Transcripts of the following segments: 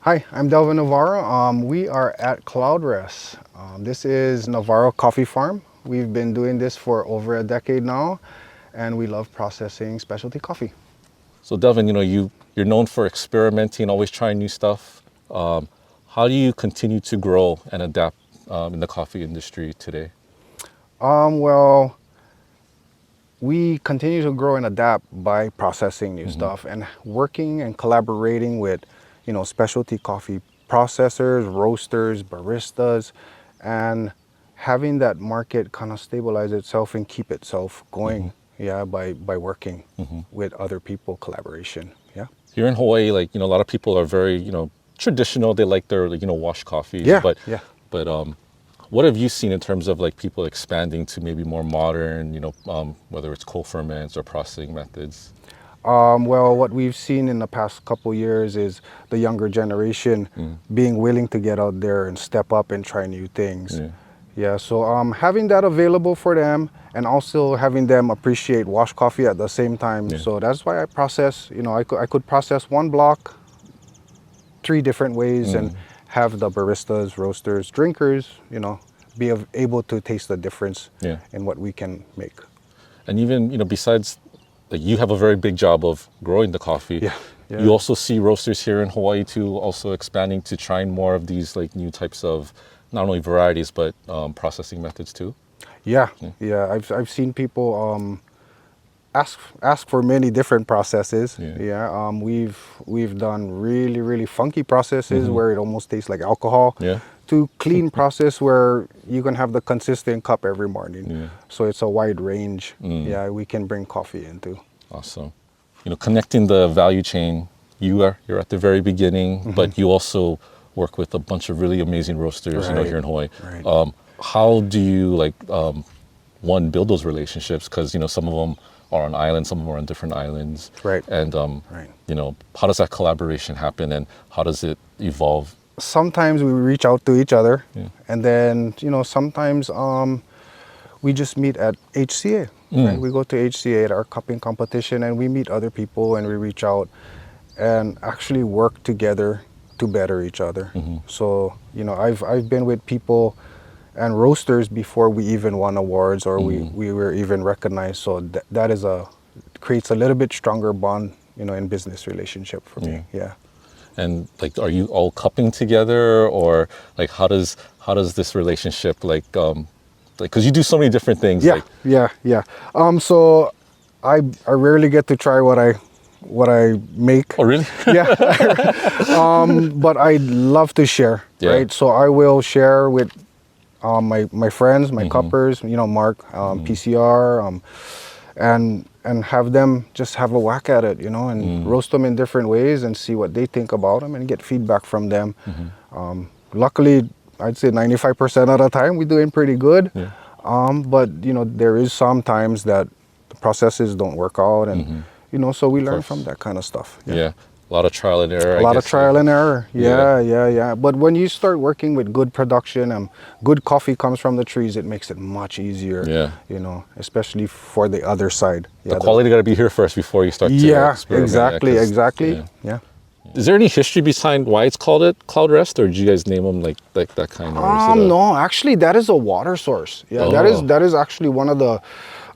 Hi, I'm Delvin Navarro. We are at Cloudrest. This is Navarro Coffee Farm. We've been doing this for over a decade now, and we love processing specialty coffee. So Delvin, you're known for experimenting, always trying new stuff. How do you continue to grow and adapt in the coffee industry today? Well, we continue to grow and adapt by processing new stuff and working and collaborating with, specialty coffee processors, roasters, baristas, and having that market kind of stabilize itself and keep itself going. Yeah, by working with other people, collaboration. Yeah. Here in Hawaii, a lot of people are very, traditional. They like their, washed coffees. Yeah. But what have you seen in terms of people expanding to maybe more modern, whether it's cold ferments or processing methods? Well, what we've seen in the past couple years is the younger generation being willing to get out there and step up and try new things. Yeah, so having that available for them and also having them appreciate wash coffee at the same time. Yeah. So that's why I process, I could process one block 3 different ways and have the baristas, roasters, drinkers, be able to taste the difference in what we can make. And even, besides, you have a very big job of growing the coffee. Yeah. You also see roasters here in Hawaii too, also expanding to trying more of these new types of not only varieties, but processing methods too. Yeah. I've seen people ask for many different processes. We've done really funky processes where it almost tastes like alcohol. To clean process where you can have the consistent cup every morning. So it's a wide range. We can bring coffee into. Awesome. Connecting the value chain, you're at the very beginning, but you also work with a bunch of really amazing roasters, here in Hawaii. Right. How do you one, build those relationships? Because some of them are on islands, some of them are on different islands. Right. And how does that collaboration happen, and how does it evolve? Sometimes we reach out to each other, and then sometimes we just meet at HCA. Right? We go to HCA at our cupping competition, and we meet other people, and we reach out and actually work together to better each other. So I've been with people and roasters before we even won awards or we were even recognized. So that is creates a little bit stronger bond, in business relationship for me. Yeah. And are you all cupping together, or how does this relationship because you do so many different things? So I rarely get to try what I make. Oh, really? Yeah. But I love to share, right? So I will share with my friends, my cuppers, Marc, PCR, and have them just have a whack at it, and roast them in different ways and see what they think about them and get feedback from them. Luckily, I'd say 95% of the time we're doing pretty good. But there is sometimes that the processes don't work out, and so we learn from that kind of stuff. A lot of trial and error. A lot of trial and error. Yeah. But when you start working with good production and good coffee comes from the trees, it makes it much easier. Especially for the other side. The quality got to be here first before you start to experiment. Exactly. Yeah. Is there any history behind why it's called it Cloudrest, or do you guys name them like that kind of? No, actually, that is a water source. Yeah, that is actually one of the.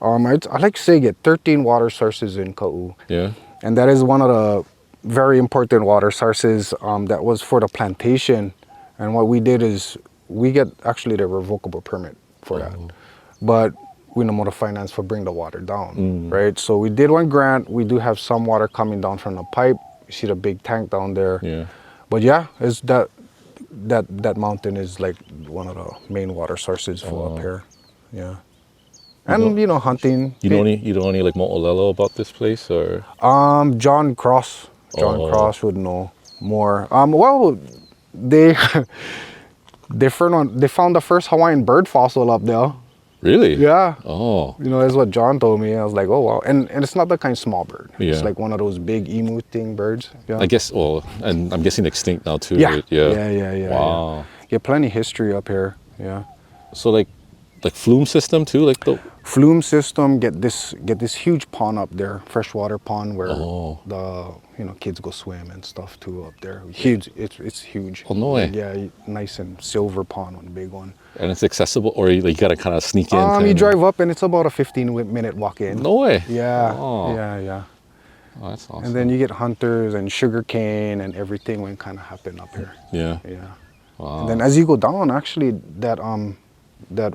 I like to say get 13 water sources in Kaʻū. Yeah. And that is one of the very important water sources that was for the plantation. And what we did is we get actually the revocable permit for that, but we know more to finance for bring the water down, right? So we did one grant. We do have some water coming down from the pipe. You see the big tank down there. But it's that mountain is one of the main water sources for up here. And hunting. You don't any mo'olelo about this place, or? John Cross would know more. Well, they found the first Hawaiian bird fossil up there. Really? Yeah. Oh. That's what John told me. I was like, oh wow. And it's not the kind of small bird. Yeah. It's like one of those big emu thing birds. Yeah. I guess. Well, and I'm guessing extinct now too. Yeah. Right? Yeah. Wow. Yeah, plenty history up here. Yeah. So like flume system too, flume system. Get this huge pond up there, freshwater pond where the kids go swim and stuff too up there. Huge. It's huge. Oh, no way. Yeah, nice and silver pond, one big one. And it's accessible, or you gotta kind of sneak in? You drive up and it's about a 15-minute walk in. No way. Yeah. Oh. Yeah. Oh, that's awesome. And then you get hunters and sugar cane and everything when kind of happen up here. Yeah. Wow. And then as you go down, actually, that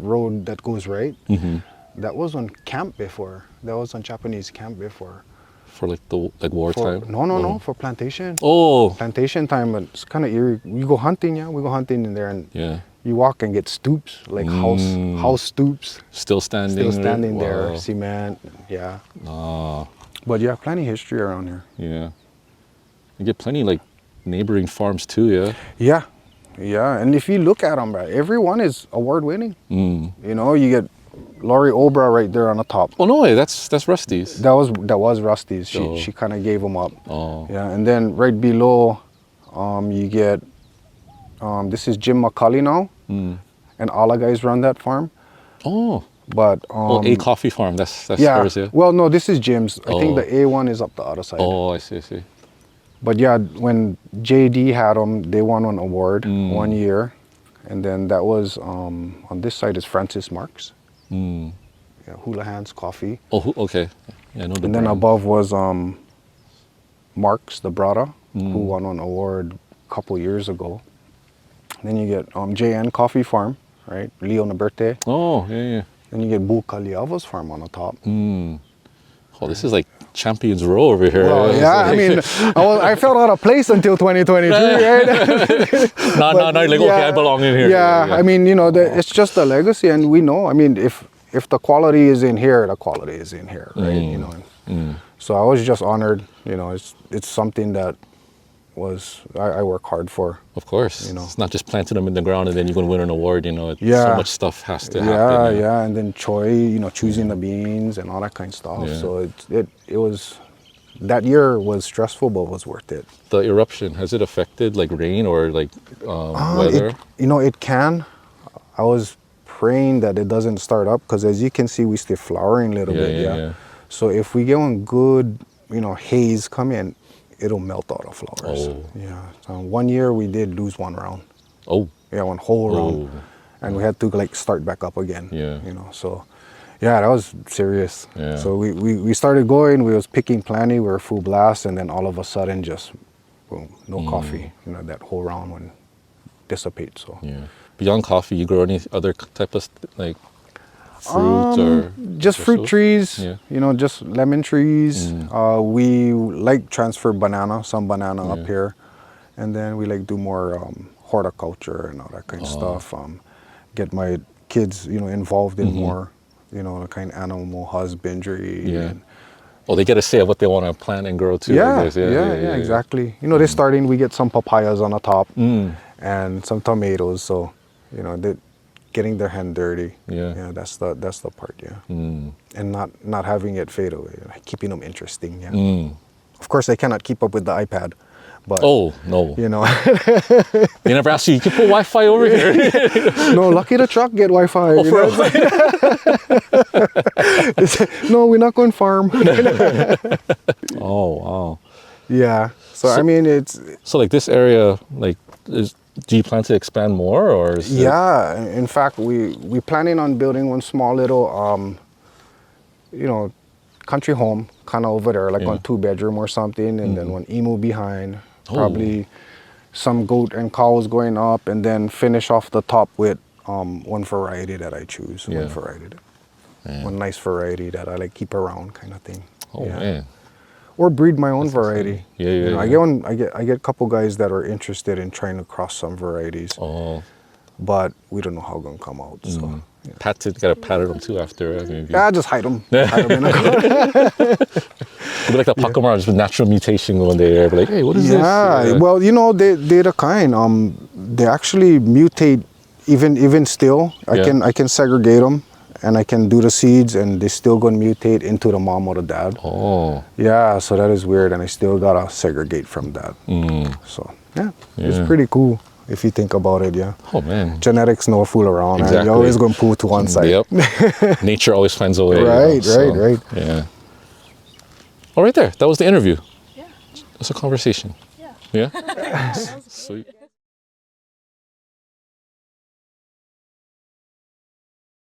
road that goes right, that was on camp before. That was on Japanese camp before. For wartime? No, for plantation. Oh. Plantation time, but it's kind of eerie. We go hunting in there, and you walk and get stoops, like house stoops. Still standing there, wow. cement, yeah. Ah. But yeah, plenty history around here. Yeah. You get plenty neighboring farms too, yeah? Yeah, and if you look at them, everyone is award winning. You get Lorie Obra right there on the top. Oh no way, that's Rusty's. That was Rusty's. She kind of gave them up. Oh. Yeah, and then right below, you get this is Jim McCully now, and Alla guys run that farm. Oh. But A Coffee Farm. That's hers, yeah. Well, no, this is Jim's. I think the A one is up the other side. Oh, I see. But yeah, when JD had them, they won an award 1 year, and then that was on this side is Francis Marques. Yeah, Hula Hands Coffee. Oh, okay. Yeah, I know the And then brand. above was Marques, the Branta, who won an award a couple years ago. Then you get JN Coffee Farm, right? Leo Noberte. Oh, yeah. Then you get Kailiawa's farm on the top. Oh, this is like Champions Row over here. Well, yeah, I mean, I felt out of place until 2023, right? Now you're like, okay, I belong in here. Yeah, I mean, it's just a legacy, and we know. I mean, if the quality is in here, the quality is in here, right? So I was just honored. It's something that I work hard for. Of course. It's not just planting them in the ground and then you're going to win an award. So much stuff has to happen. Yeah, and then choosing the beans and all that kind of stuff. Yeah. So it was, that year was stressful, but was worth it. The eruption, has it affected rain or weather? It can. I was praying that it doesn't start up because as you can see, we still flowering a little bit. Yeah. So if we get one good, haze come in, it'll melt all the flowers. Oh. Yeah. So 1 year we did lose one round. Oh. Yeah, one whole round. And we had to start back up again. Yeah. So yeah, that was serious. Yeah. So we started going, we was picking plenty, we were full blast, and then all of a sudden just boom, no coffee. That whole round would dissipate. So yeah. Beyond coffee, you grow any other type of fruit or just fruit trees, Yeah. just lemon trees. We transfer some banana up here, and then we do more horticulture and all that kind of stuff. Get my kids, involved in more, the kind of animal husbandry. Yeah. They get a say of what they want to plant and grow too. Yeah, I guess. Yeah, exactly. They're starting. We get some papayas on the top and some tomatoes. So, they getting their hand dirty. Yeah, that's the part. Yeah, and not having it fade away, keeping them interesting. Yeah. Of course, I cannot keep up with the iPad, but no, they never asked you. You can put Wi-Fi over here. No, lucky the truck get Wi-Fi. No, we're not going farm. Oh wow. Yeah. So I mean, it's so this area do you plan to expand more or? In fact, we planning on building one small little, country home kind of over there, on 2-bedroom or something, and then one emu behind, probably some goat and cows going up, and then finish off the top with one variety that I choose, one nice variety that I keep around kind of thing. Oh man. Or breed my own variety. Yeah. I get a couple guys that are interested in trying to cross some varieties. Oh. But we don't know how it's gonna come out. So Gotta pattern them too after. Maybe. Yeah, just hide them. Hide them in a corner. Be like the Pokemon, just with natural mutation one day. They're hey, what is this? Yeah. Well, they're the kind. They actually mutate even still. I can segregate them. And I can do the seeds, and they still gonna mutate into the mom or the dad. Oh. Yeah, so that is weird, and I still gotta segregate from that. So yeah, it's pretty cool. if you think about it, yeah. Oh man. Genetics no fool around. Right? Exactly. You're always going to pull to one side. Yep. Nature always finds a way. Right, right. Yeah. All right there. That was the interview. Yeah. It's a conversation. Yeah. Yeah? Sweet.